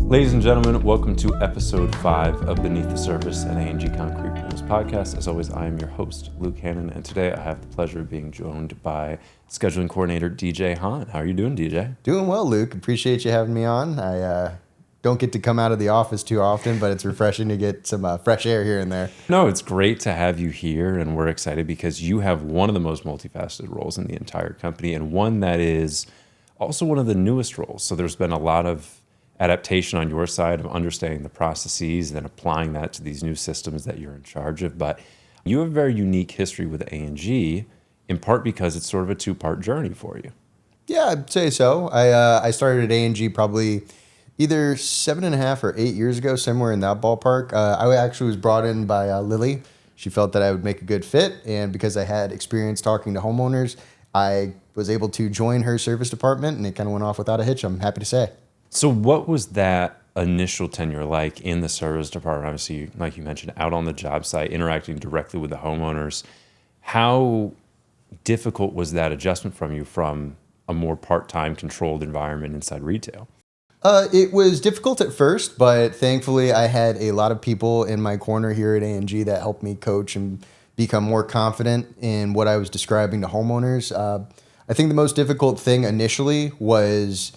Ladies and gentlemen, welcome to episode 5 of Beneath the Surface, an A&G Concrete Pools podcast. As always, I am your host, Luke Hannon, and today I have the pleasure of being joined by scheduling coordinator DJ Hahn. How are you doing, DJ? Doing well, Luke. Appreciate you having me on. I don't get to come out of the office too often, but it's refreshing to get some fresh air here and there. No, it's great to have you here, and we're excited because you have one of the most multifaceted roles in the entire company, and one that is also one of the newest roles. So there's been a lot of adaptation on your side of understanding the processes and then applying that to these new systems that you're in charge of. But you have a very unique history with A&G, in part because it's sort of a two-part journey for you. Yeah, I'd say so. I started at A&G probably either 7.5 or 8 years ago, somewhere in that ballpark. I actually was brought in by Lily. She felt that I would make a good fit, and because I had experience talking to homeowners, I was able to join her service department, and it kind of went off without a hitch, I'm happy to say. So what was that initial tenure like in the service department? Obviously, like you mentioned, out on the job site, interacting directly with the homeowners. How difficult was that adjustment from a more part-time controlled environment inside retail? It was difficult at first, but thankfully I had a lot of people in my corner here at A&G that helped me coach and become more confident in what I was describing to homeowners. I think the most difficult thing initially was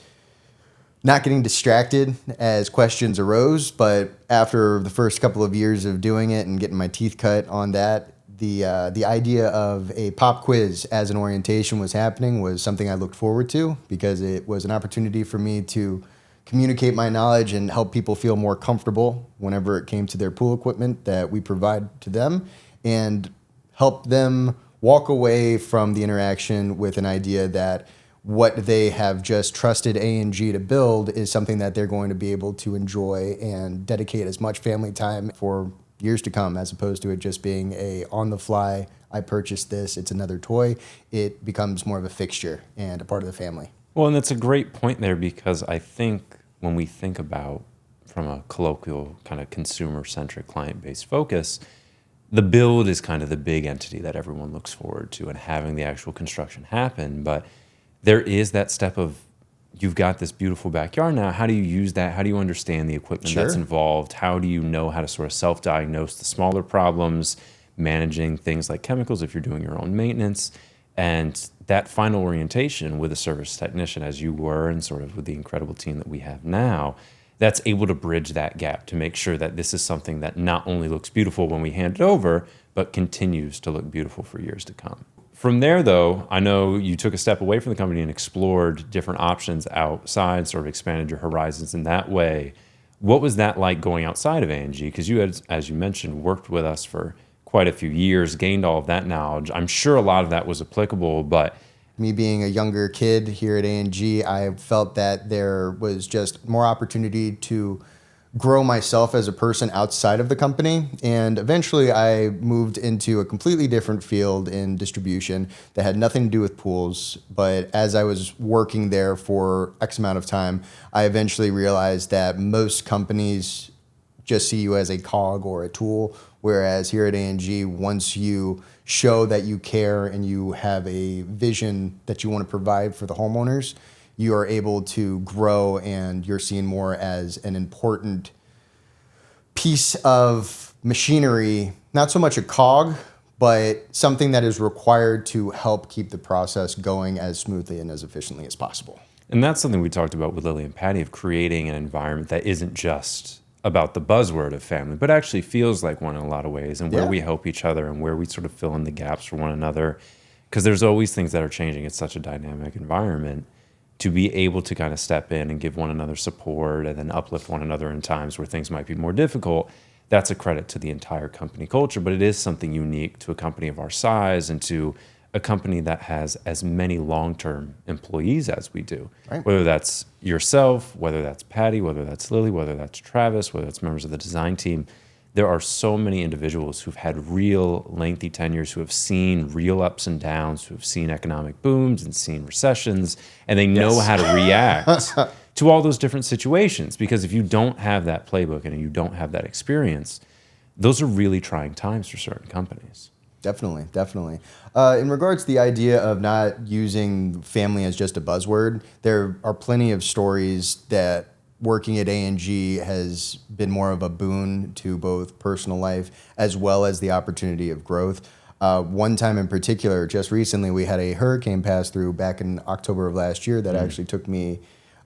not getting distracted as questions arose, but after the first couple of years of doing it and getting my teeth cut on that, the idea of a pop quiz as an orientation was happening was something I looked forward to because it was an opportunity for me to communicate my knowledge and help people feel more comfortable whenever it came to their pool equipment that we provide to them, and help them walk away from the interaction with an idea that what they have just trusted A&G to build is something that they're going to be able to enjoy and dedicate as much family time for years to come, as opposed to it just being a on-the-fly, I purchased this, it's another toy. It becomes more of a fixture and a part of the family. Well, and that's a great point there, because I think when we think about, from a colloquial kind of consumer-centric client-based focus, the build is kind of the big entity that everyone looks forward to and having the actual construction happen. But there is that step of, you've got this beautiful backyard now. How do you use that? How do you understand the equipment that's involved? How do you know how to sort of self-diagnose the smaller problems, managing things like chemicals if you're doing your own maintenance? And that final orientation with a service technician, as you were, and sort of with the incredible team that we have now, that's able to bridge that gap to make sure that this is something that not only looks beautiful when we hand it over, but continues to look beautiful for years to come. From there, though, I know you took a step away from the company and explored different options outside, sort of expanded your horizons in that way. What was that like going outside of A&G? Because you had, as you mentioned, worked with us for quite a few years, gained all of that knowledge. I'm sure a lot of that was applicable, but me being a younger kid here at A&G, I felt that there was just more opportunity to grow myself as a person outside of the company. And eventually I moved into a completely different field in distribution that had nothing to do with pools. But as I was working there for X amount of time, I eventually realized that most companies just see you as a cog or a tool, whereas here at A&G, once you show that you care and you have a vision that you want to provide for the homeowners, you are able to grow, and you're seen more as an important piece of machinery, not so much a cog, but something that is required to help keep the process going as smoothly and as efficiently as possible. And that's something we talked about with Lily and Patty, of creating an environment that isn't just about the buzzword of family, but actually feels like one in a lot of ways, and where we help each other and where we sort of fill in the gaps for one another, because there's always things that are changing. It's such a dynamic environment. To be able to kind of step in and give one another support and then uplift one another in times where things might be more difficult, that's a credit to the entire company culture. But it is something unique to a company of our size and to a company that has as many long-term employees as we do. Right. Whether that's yourself, whether that's Patty, whether that's Lily, whether that's Travis, whether it's members of the design team, there are so many individuals who've had real lengthy tenures, who have seen real ups and downs, who have seen economic booms and seen recessions, and they know how to react to all those different situations. Because if you don't have that playbook and you don't have that experience, those are really trying times for certain companies. Definitely. In regards to the idea of not using family as just a buzzword, there are plenty of stories that working at A&G has been more of a boon to both personal life as well as the opportunity of growth. One time in particular, just recently, we had a hurricane pass through back in October of last year that actually took me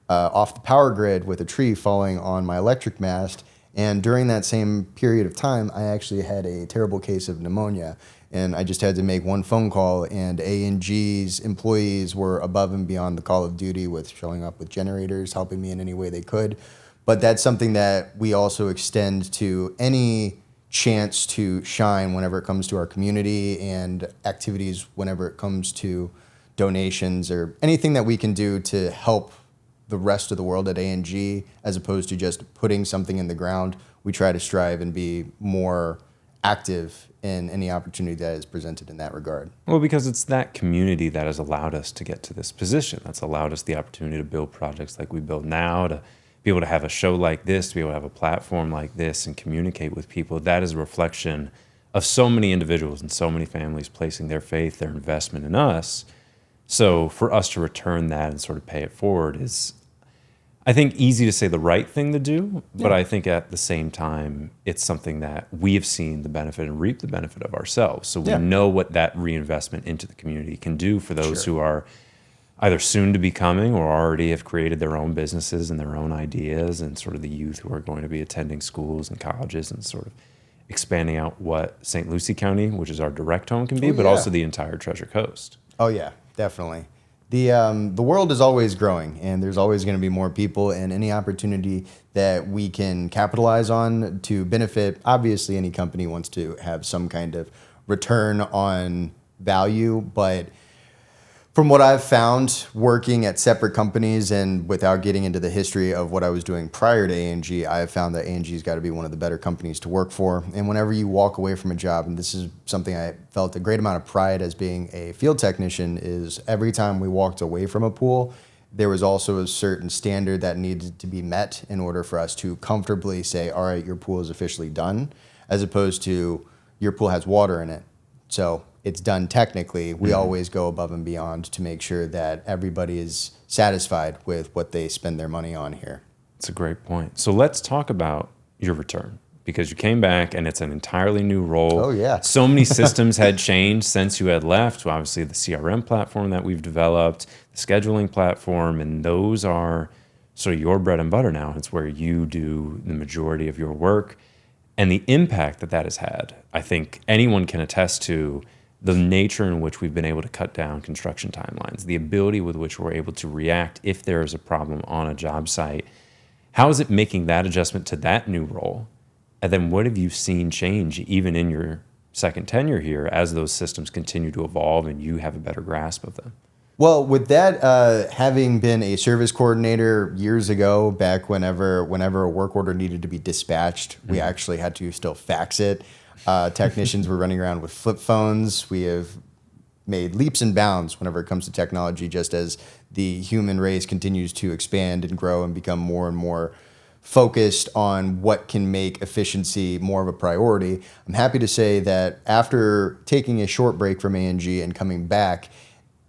off the power grid with a tree falling on my electric mast. And during that same period of time, I actually had a terrible case of pneumonia. And I just had to make one phone call, and A&G's employees were above and beyond the call of duty with showing up with generators, helping me in any way they could. But that's something that we also extend to any chance to shine whenever it comes to our community and activities whenever it comes to donations or anything that we can do to help the rest of the world at A&G, as opposed to just putting something in the ground. We try to strive and be more active in any opportunity that is presented in that regard. Well, because it's that community that has allowed us to get to this position. That's allowed us the opportunity to build projects like we build now, to be able to have a show like this, to be able to have a platform like this and communicate with people. That is a reflection of so many individuals and so many families placing their faith, their investment in us. So for us to return that and sort of pay it forward is, I think, easy to say the right thing to do, but I think at the same time, it's something that we have seen the benefit and reap the benefit of ourselves. So we know what that reinvestment into the community can do for those who are either soon to be coming or already have created their own businesses and their own ideas, and sort of the youth who are going to be attending schools and colleges and sort of expanding out what St. Lucie County, which is our direct home, can be, but also the entire Treasure Coast. Oh, yeah, definitely. The world is always growing, and there's always going to be more people, and any opportunity that we can capitalize on to benefit, obviously any company wants to have some kind of return on value, but from what I've found working at separate companies and without getting into the history of what I was doing prior to A&G, I have found that A&G's got to be one of the better companies to work for. And whenever you walk away from a job, and this is something I felt a great amount of pride as being a field technician, is every time we walked away from a pool, there was also a certain standard that needed to be met in order for us to comfortably say, all right, your pool is officially done, as opposed to your pool has water in it. So it's done technically. We always go above and beyond to make sure that everybody is satisfied with what they spend their money on here. That's a great point. So let's talk about your return, because you came back and it's an entirely new role. Oh, yeah. So many systems had changed since you had left. Obviously, the CRM platform that we've developed, the scheduling platform, and those are sort of your bread and butter now. It's where you do the majority of your work. And the impact that that has had, I think anyone can attest to the nature in which we've been able to cut down construction timelines, the ability with which we're able to react if there is a problem on a job site. How is it making that adjustment to that new role? And then what have you seen change even in your second tenure here as those systems continue to evolve and you have a better grasp of them? Well, with that, having been a service coordinator years ago, back whenever a work order needed to be dispatched, we actually had to still fax it. Technicians were running around with flip phones. We have made leaps and bounds whenever it comes to technology, just as the human race continues to expand and grow and become more and more focused on what can make efficiency more of a priority. I'm happy to say that after taking a short break from A&G and coming back,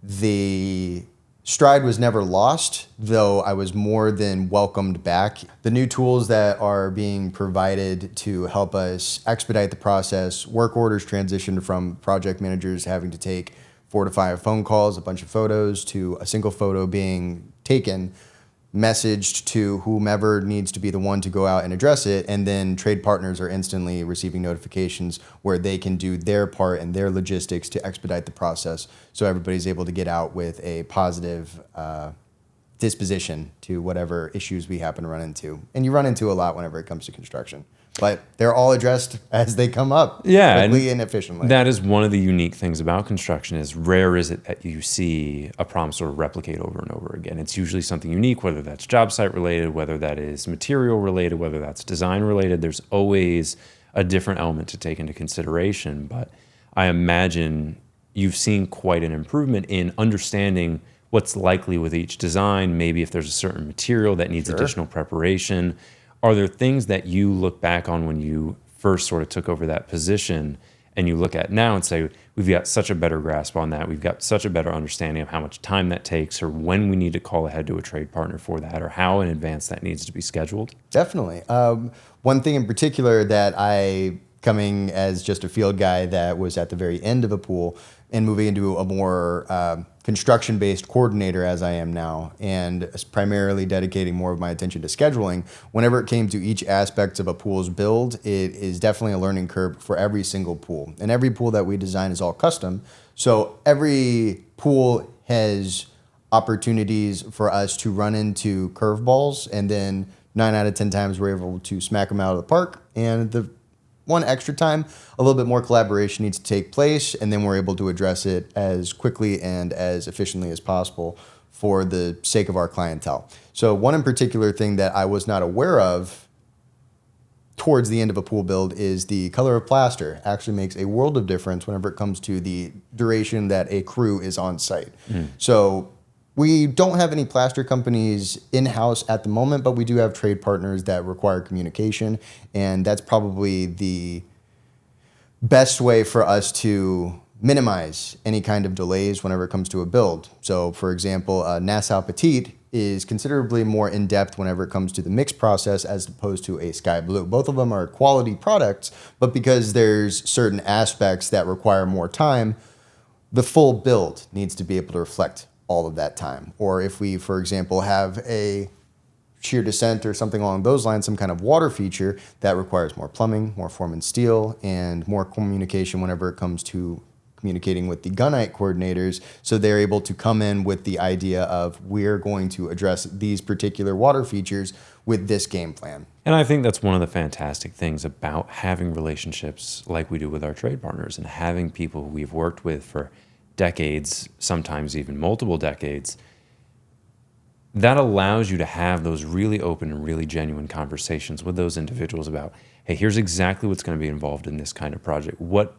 the stride was never lost, though I was more than welcomed back. The new tools that are being provided to help us expedite the process, work orders transitioned from project managers having to take 4 to 5 phone calls, a bunch of photos, to a single photo being taken, messaged to whomever needs to be the one to go out and address it, and then trade partners are instantly receiving notifications where they can do their part and their logistics to expedite the process, so everybody's able to get out with a positive disposition to whatever issues we happen to run into. And you run into a lot whenever it comes to construction, but they're all addressed as they come up, quickly and efficiently. That is one of the unique things about construction. Is rare is it that you see a problem sort of replicate over and over again. It's usually something unique, whether that's job site related, whether that is material related, whether that's design related. There's always a different element to take into consideration. But I imagine you've seen quite an improvement in understanding what's likely with each design, maybe if there's a certain material that needs additional preparation. Are there things that you look back on when you first sort of took over that position and you look at now and say, we've got such a better grasp on that. We've got such a better understanding of how much time that takes, or when we need to call ahead to a trade partner for that, or how in advance that needs to be scheduled. Definitely. One thing in particular that I, coming as just a field guy that was at the very end of a pool and moving into a more construction-based coordinator as I am now, and primarily dedicating more of my attention to scheduling, whenever it came to each aspect of a pool's build, it is definitely a learning curve for every single pool. And every pool that we design is all custom. So every pool has opportunities for us to run into curveballs, and then 9 out of 10 times we're able to smack them out of the park. And the one extra time, a little bit more collaboration needs to take place, and then we're able to address it as quickly and as efficiently as possible for the sake of our clientele. So one in particular thing that I was not aware of towards the end of a pool build is the color of plaster actually makes a world of difference whenever it comes to the duration that a crew is on site. So we don't have any plaster companies in-house at the moment, but we do have trade partners that require communication, and that's probably the best way for us to minimize any kind of delays whenever it comes to a build. So, for example, Nassau Petite is considerably more in-depth whenever it comes to the mix process as opposed to a Sky Blue. Both of them are quality products, but because there's certain aspects that require more time, the full build needs to be able to reflect all of that time. Or if we, for example, have a shear descent or something along those lines, some kind of water feature, that requires more plumbing, more form and steel, and more communication whenever it comes to communicating with the gunite coordinators, so they're able to come in with the idea of, we're going to address these particular water features with this game plan. And I think that's one of the fantastic things about having relationships like we do with our trade partners, and having people who we've worked with for decades, sometimes even multiple decades. That allows you to have those really open and really genuine conversations with those individuals about, hey, here's exactly what's going to be involved in this kind of project. What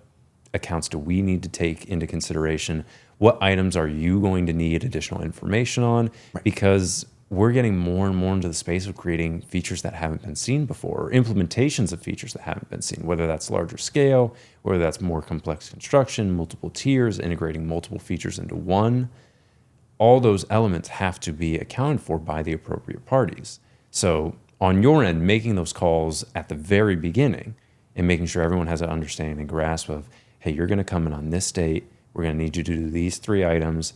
accounts do we need to take into consideration? What items are you going to need additional information on? Right. Because we're getting more and more into the space of creating features that haven't been seen before, or implementations of features that haven't been seen, whether that's larger scale, whether that's more complex construction, multiple tiers, integrating multiple features into one. All those elements have to be accounted for by the appropriate parties. So on your end, making those calls at the very beginning and making sure everyone has an understanding and grasp of, hey, you're going to come in on this date, we're going to need you to do these 3 items,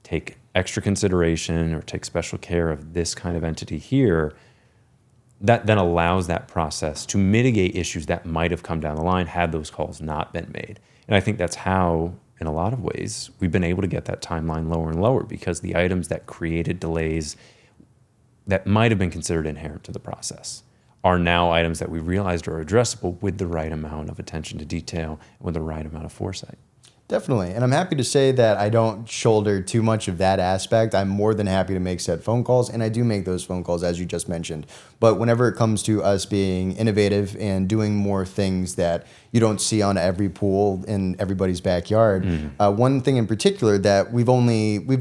take extra consideration or take special care of this kind of entity here, that then allows that process to mitigate issues that might have come down the line had those calls not been made. And I think that's how, in a lot of ways, we've been able to get that timeline lower and lower, because the items that created delays that might have been considered inherent to the process are now items that we realized are addressable with the right amount of attention to detail and with the right amount of foresight. Definitely. And I'm happy to say that I don't shoulder too much of that aspect. I'm more than happy to make said phone calls, and I do make those phone calls, as you just mentioned. But whenever it comes to us being innovative and doing more things that you don't see on every pool in everybody's backyard, one thing in particular that we've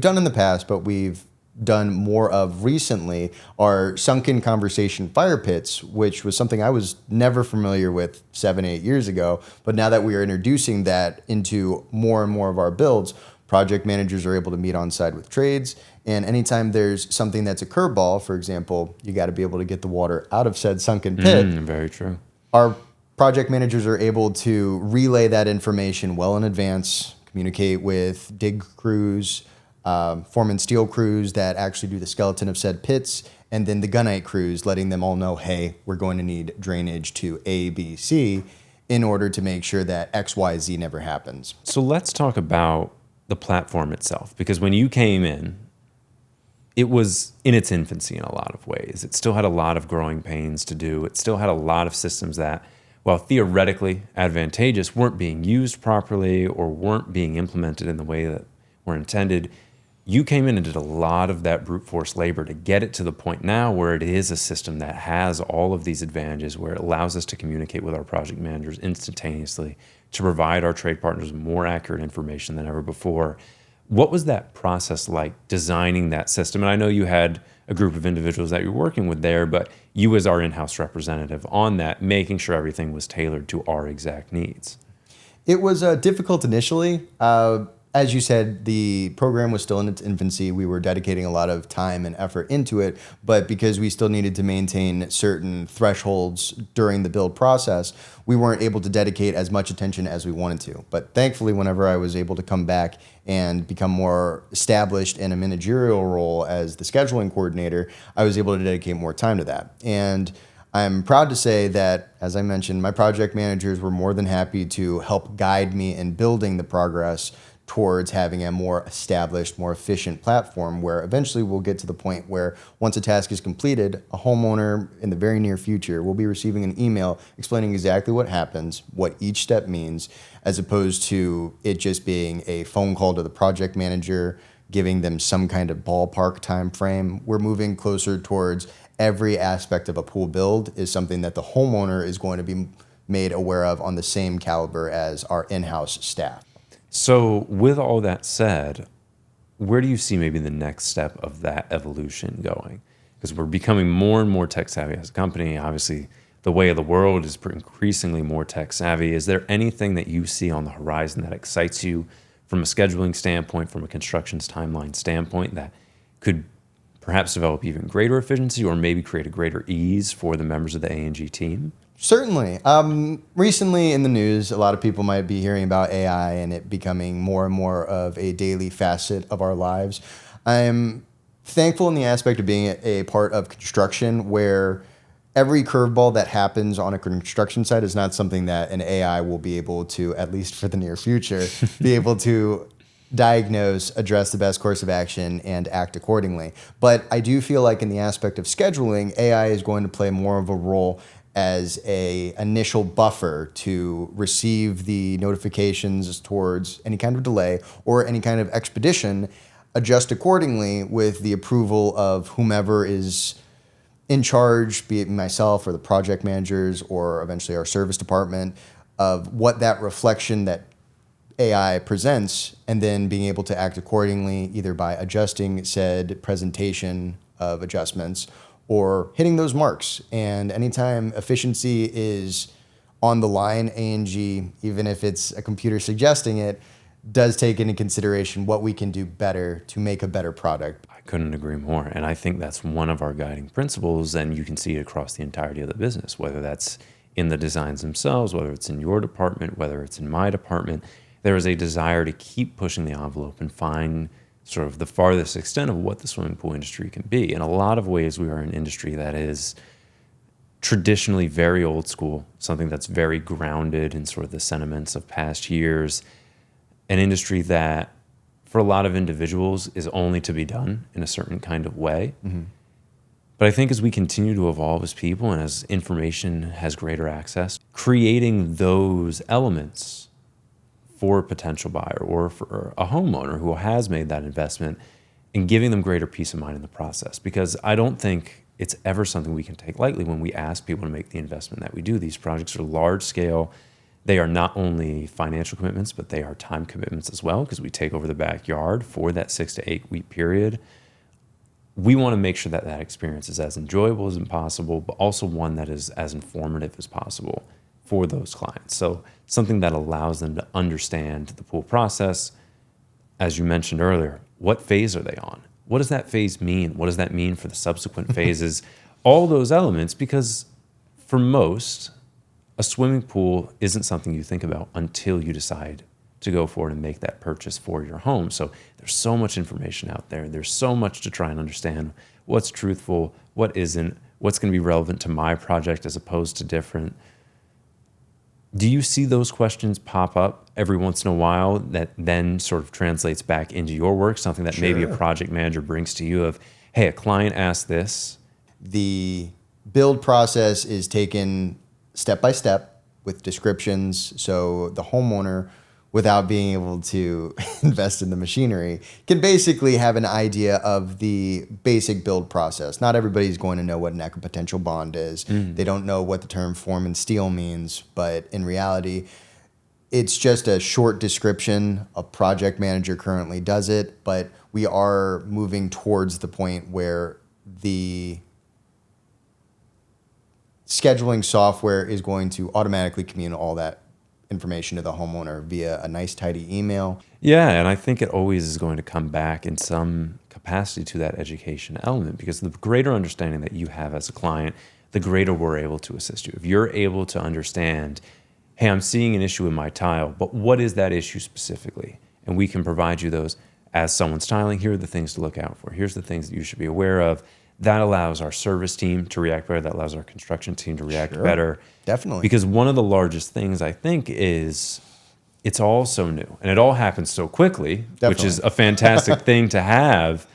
done in the past, but we've done more of recently, are sunken conversation fire pits, which was something I was never familiar with 7-8 years ago. But now that we are introducing that into more and more of our builds, project managers are able to meet on site with trades. And anytime there's something that's a curveball, for example, you got to be able to get the water out of said sunken pit. Very true. Our project managers are able to relay that information well in advance, communicate with dig crews, form and steel crews that actually do the skeleton of said pits, and then the gunite crews, letting them all know, hey, we're going to need drainage to A, B, C in order to make sure that X, Y, Z never happens. So let's talk about the platform itself, because when you came in, it was in its infancy in a lot of ways. It still had a lot of growing pains to do. It still had a lot of systems that, while theoretically advantageous, weren't being used properly or weren't being implemented in the way that were intended. You came in and did a lot of that brute force labor to get it to the point now where it is a system that has all of these advantages, where it allows us to communicate with our project managers instantaneously, to provide our trade partners more accurate information than ever before. What was that process like, designing that system? And I know you had a group of individuals that you're working with there, but you as our in-house representative on that, making sure everything was tailored to our exact needs. It was difficult initially. As you said, the program was still in its infancy. We were dedicating a lot of time and effort into it, but because we still needed to maintain certain thresholds during the build process, we weren't able to dedicate as much attention as we wanted to. But thankfully, whenever I was able to come back and become more established in a managerial role as the scheduling coordinator, I was able to dedicate more time to that. And I'm proud to say that, as I mentioned, my project managers were more than happy to help guide me in building the progress towards having a more established, more efficient platform where eventually we'll get to the point where once a task is completed, a homeowner in the very near future will be receiving an email explaining exactly what happens, what each step means, as opposed to it just being a phone call to the project manager, giving them some kind of ballpark time frame. We're moving closer towards every aspect of a pool build is something that the homeowner is going to be made aware of on the same caliber as our in-house staff. So with all that said, where do you see maybe the next step of that evolution going? Because we're becoming more and more tech savvy as a company. Obviously, the way of the world is increasingly more tech savvy. Is there anything that you see on the horizon that excites you from a scheduling standpoint, from a construction's timeline standpoint, that could perhaps develop even greater efficiency or maybe create a greater ease for the members of the A&G team? Certainly. Recently in the news, a lot of people might be hearing about AI and it becoming more and more of a daily facet of our lives. I'm thankful in the aspect of being a part of construction where every curveball that happens on a construction site is not something that an AI will be able to, at least for the near future, be able to diagnose, address the best course of action, and act accordingly. But I do feel like in the aspect of scheduling, AI is going to play more of a role as a initial buffer to receive the notifications towards any kind of delay or any kind of expedition, adjust accordingly with the approval of whomever is in charge, be it myself or the project managers or eventually our service department, of what that reflection that AI presents, and then being able to act accordingly either by adjusting said presentation of adjustments or hitting those marks. And anytime efficiency is on the line, A&G, even if it's a computer suggesting it, does take into consideration what we can do better to make a better product. I couldn't agree more. And I think that's one of our guiding principles, and you can see it across the entirety of the business, whether that's in the designs themselves, whether it's in your department, whether it's in my department. There is a desire to keep pushing the envelope and find sort of the farthest extent of what the swimming pool industry can be. In a lot of ways, we are an industry that is traditionally very old school, something that's very grounded in sort of the sentiments of past years, an industry that for a lot of individuals is only to be done in a certain kind of way. Mm-hmm. But I think as we continue to evolve as people and as information has greater access, creating those elements for a potential buyer or for a homeowner who has made that investment and giving them greater peace of mind in the process. Because I don't think it's ever something we can take lightly when we ask people to make the investment that we do. These projects are large scale. They are not only financial commitments, but they are time commitments as well, because we take over the backyard for that 6 to 8 week period. We want to make sure that that experience is as enjoyable as possible, but also one that is as informative as possible for those clients. So something that allows them to understand the pool process. As you mentioned earlier, what phase are they on? What does that phase mean? What does that mean for the subsequent phases? All those elements, because for most, a swimming pool isn't something you think about until you decide to go forward and make that purchase for your home. So there's so much information out there. There's so much to try and understand what's truthful, what isn't, what's going to be relevant to my project as opposed to different. Do you see those questions pop up every once in a while that then sort of translates back into your work, something that maybe a project manager brings to you of, hey, a client asked this? The build process is taken step by step with descriptions, so the homeowner, without being able to invest in the machinery, can basically have an idea of the basic build process. Not everybody's going to know what an equipotential bond is. They don't know what the term form and steel means, but in reality, it's just a short description. A project manager currently does it, but we are moving towards the point where the scheduling software is going to automatically communicate all that information to the homeowner via a nice, tidy email. Yeah, and I think it always is going to come back in some capacity to that education element, because the greater understanding that you have as a client, the greater we're able to assist you. If you're able to understand, hey, I'm seeing an issue in my tile, but what is that issue specifically? And we can provide you those as someone's tiling. Here are the things to look out for. Here's the things that you should be aware of. That allows our service team to react better. That allows our construction team to react better. Definitely. Because one of the largest things I think is it's all so new and it all happens so quickly, which is a fantastic thing to have.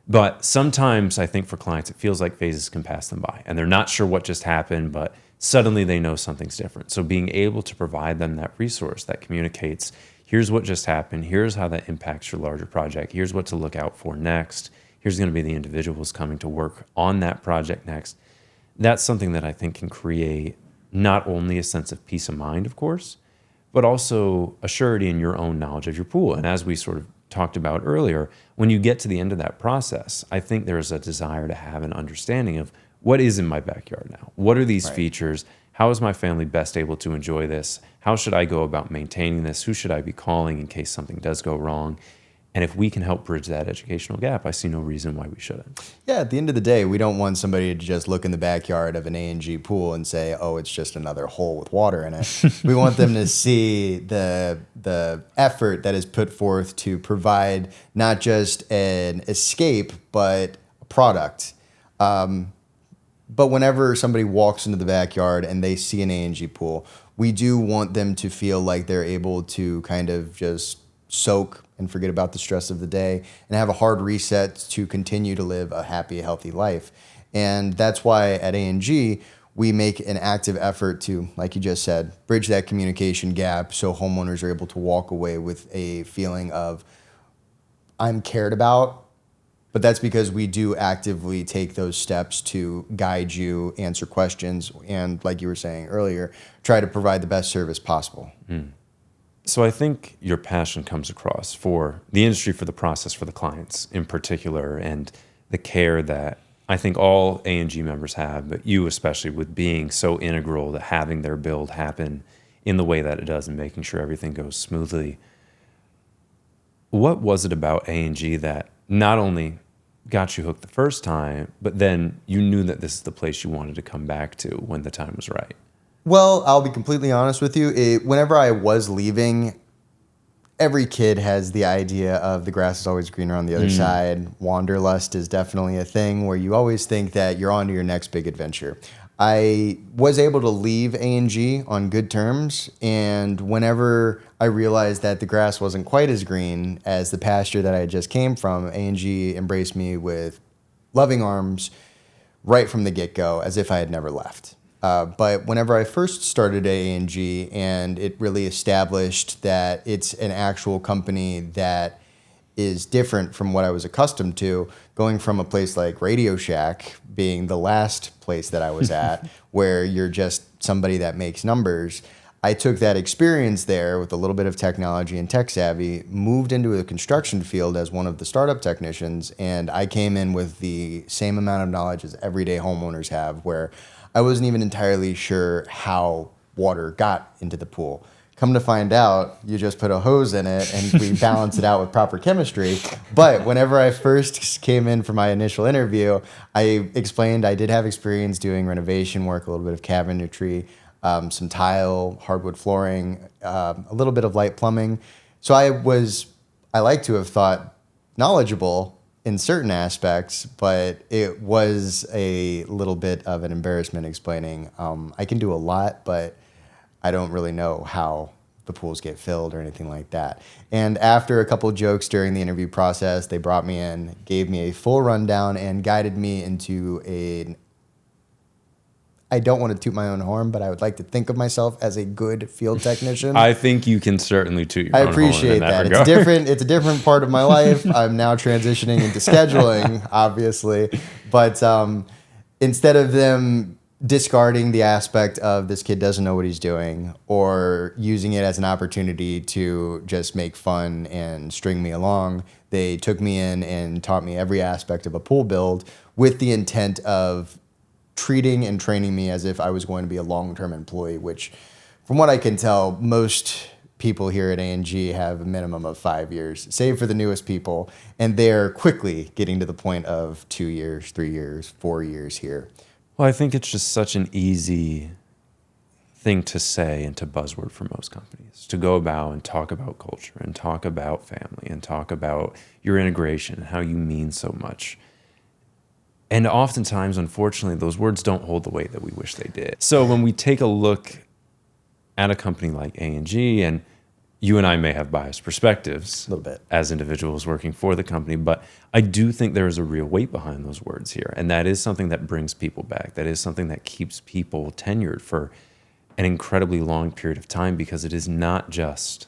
But sometimes I think for clients, it feels like phases can pass them by and they're not sure what just happened, but suddenly they know something's different. So being able to provide them that resource that communicates, here's what just happened, here's how that impacts your larger project, here's what to look out for next, here's going to be the individuals coming to work on that project next. That's something that I think can create not only a sense of peace of mind, of course, but also a surety in your own knowledge of your pool. And as we sort of talked about earlier, when you get to the end of that process, I think there's a desire to have an understanding of what is in my backyard now? What are these features? How is my family best able to enjoy this? How should I go about maintaining this? Who should I be calling in case something does go wrong? And if we can help bridge that educational gap, I see no reason why we shouldn't. Yeah, at the end of the day, we don't want somebody to just look in the backyard of an A&G pool and say, oh, it's just another hole with water in it. We want them to see the effort that is put forth to provide not just an escape, but a product. But whenever somebody walks into the backyard and they see an A&G pool, we do want them to feel like they're able to kind of just soak and forget about the stress of the day and have a hard reset to continue to live a happy, healthy life. And that's why at A&G, we make an active effort to, like you just said, bridge that communication gap so homeowners are able to walk away with a feeling of, I'm cared about. But that's because we do actively take those steps to guide you, answer questions, and like you were saying earlier, try to provide the best service possible. So I think your passion comes across for the industry, for the process, for the clients in particular, and the care that I think all A&G members have, but you especially, with being so integral to having their build happen in the way that it does and making sure everything goes smoothly. What was it about A&G that not only got you hooked the first time, but then you knew that this is the place you wanted to come back to when the time was right? Well, I'll be completely honest with you. Whenever I was leaving, every kid has the idea of the grass is always greener on the other side. Wanderlust is definitely a thing where you always think that you're on to your next big adventure. I was able to leave A&G on good terms, and whenever I realized that the grass wasn't quite as green as the pasture that I just came from, A&G embraced me with loving arms right from the get-go, as if I had never left. But whenever I first started A&G and it really established that it's an actual company that is different from what I was accustomed to, going from a place like Radio Shack being the last place that I was at, where you're just somebody that makes numbers, I took that experience there with a little bit of technology and tech savvy, moved into the construction field as one of the startup technicians, and I came in with the same amount of knowledge as everyday homeowners have, where I wasn't even entirely sure how water got into the pool. Come to find out, you just put a hose in it and we balance it out with proper chemistry. But whenever I first came in for my initial interview, I explained I did have experience doing renovation work, a little bit of cabinetry, some tile, hardwood flooring, a little bit of light plumbing. So I like to have thought knowledgeable in certain aspects, but it was a little bit of an embarrassment explaining I can do a lot, but I don't really know how the pools get filled or anything like that. And after a couple of jokes during the interview process, they brought me in, gave me a full rundown, and guided me into I don't want to toot my own horn, but I would like to think of myself as a good field technician. I think you can certainly toot your own horn. I appreciate that. It's a different part of my life. I'm now transitioning into scheduling, obviously. But instead of them discarding the aspect of this kid doesn't know what he's doing or using it as an opportunity to just make fun and string me along, they took me in and taught me every aspect of a pool build with the intent of treating and training me as if I was going to be a long-term employee, which from what I can tell, most people here at A&G have a minimum of 5 years, save for the newest people, and they're quickly getting to the point of 2 years, 3 years, 4 years here. Well, I think it's just such an easy thing to say and to buzzword for most companies, to go about and talk about culture and talk about family and talk about your integration and how you mean so much. And oftentimes, unfortunately, those words don't hold the weight that we wish they did. So when we take a look at a company like A&G, and you and I may have biased perspectives A little bit as individuals working for the company, but I do think there is a real weight behind those words here. And that is something that brings people back. That is something that keeps people tenured for an incredibly long period of time, because it is not just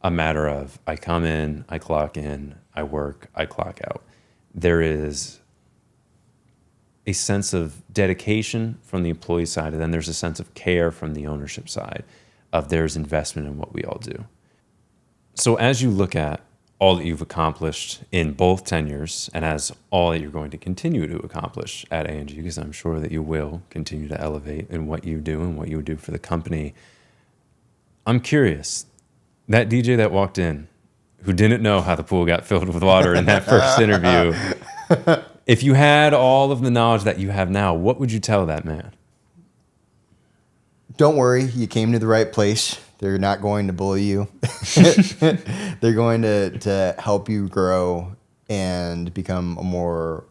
a matter of I come in, I clock in, I work, I clock out. There is a sense of dedication from the employee side, and then there's a sense of care from the ownership side of there's investment in what we all do. So as you look at all that you've accomplished in both tenures, and as all that you're going to continue to accomplish at A&G, because I'm sure that you will continue to elevate in what you do and what you do for the company, I'm curious, that DJ that walked in, who didn't know how the pool got filled with water in that first interview, if you had all of the knowledge that you have now, what would you tell that man? Don't worry, you came to the right place. They're not going to bully you. They're going to help you grow and become a more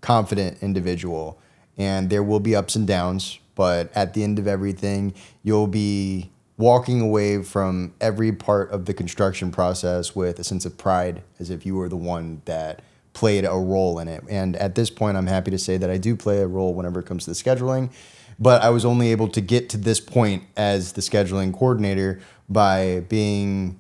confident individual. And there will be ups and downs, but at the end of everything, you'll be walking away from every part of the construction process with a sense of pride, as if you were the one that played a role in it. And at this point, I'm happy to say that I do play a role whenever it comes to the scheduling. But I was only able to get to this point as the scheduling coordinator by being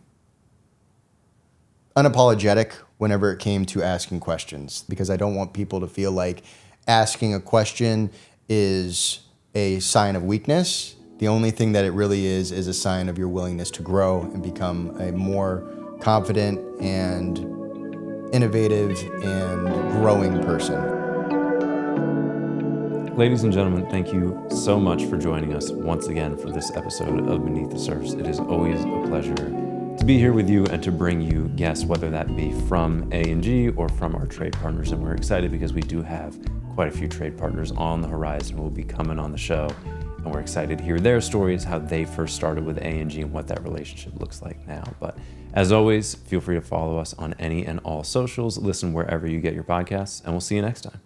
unapologetic whenever it came to asking questions, because I don't want people to feel like asking a question is a sign of weakness. The only thing that it really is a sign of your willingness to grow and become a more confident and innovative and growing person. Ladies and gentlemen, thank you so much for joining us once again for this episode of Beneath the Surface. It is always a pleasure to be here with you and to bring you guests, whether that be from A&G or from our trade partners. And we're excited because we do have quite a few trade partners on the horizon who will be coming on the show. And we're excited to hear their stories, how they first started with A&G and what that relationship looks like now. But as always, feel free to follow us on any and all socials, listen wherever you get your podcasts, and we'll see you next time.